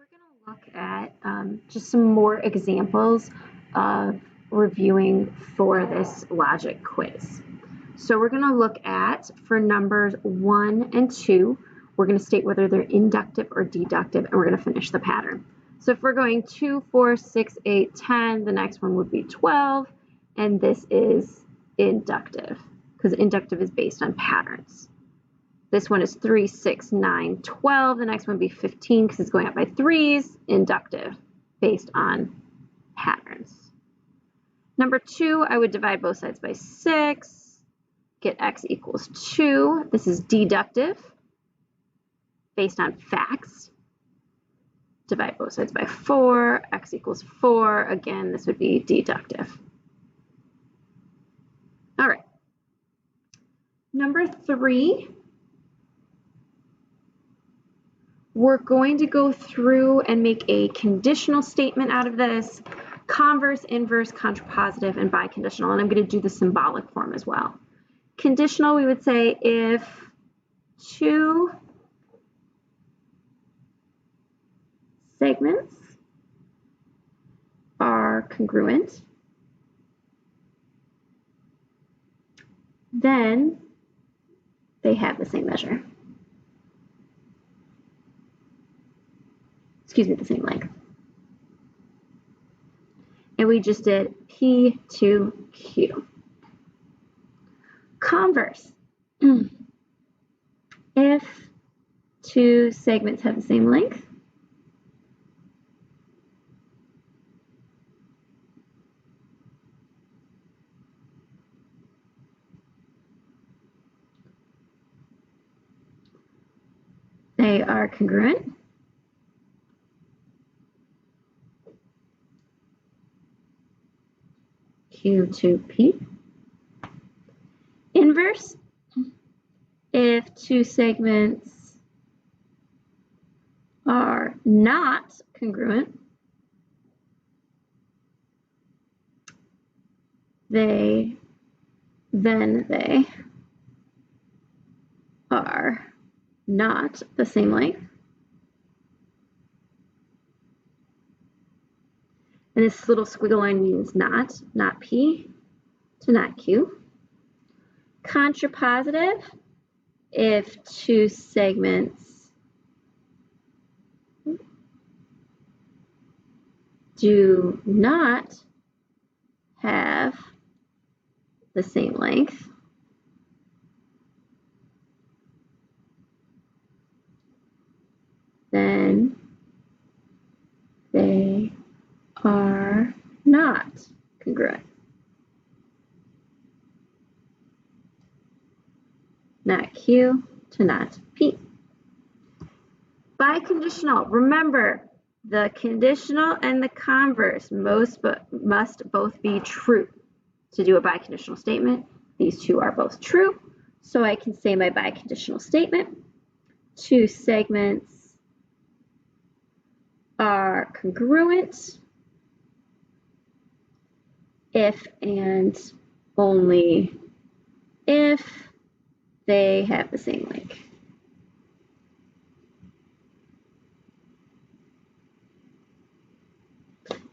we're going to look at just some more examples of reviewing for this logic quiz. So we're going to look at, for numbers 1 and 2, we're going to state whether they're inductive or deductive, and we're going to finish the pattern. So if we're going 2, 4, 6, 8, 10, the next one would be 12, and this is inductive, because inductive is based on patterns. This one is 3, 6, 9, 12. The next one would be 15 because it's going up by threes, inductive, based on patterns. Number 2, I would divide both sides by 6, get x equals 2. This is deductive, based on facts. Divide both sides by 4, x equals 4. Again, this would be deductive. All right. Number 3, we're going to go through and make a conditional statement out of this, converse, inverse, contrapositive, and biconditional, and I'm going to do the symbolic form as well. Conditional, we would say if 2 segments are congruent, then they have the same measure. Excuse me, the same length. And we just did P to Q. Converse. If 2 segments have the same length, they are congruent. Q to P. Inverse, if 2 segments are not congruent, they are not the same length. And this little squiggle line means not P to not Q. Contrapositive, if 2 segments do not have the same length, then they are not congruent. Not Q to not P. Biconditional, remember the conditional and the converse must both be true. To do a biconditional statement, these two are both true. So I can say my biconditional statement, 2 segments are congruent if and only if they have the same length.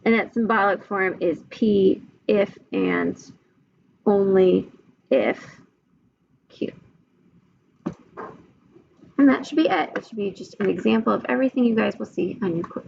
And that symbolic form is P if and only if Q. And that should be it. It should be just an example of everything you guys will see on your quiz.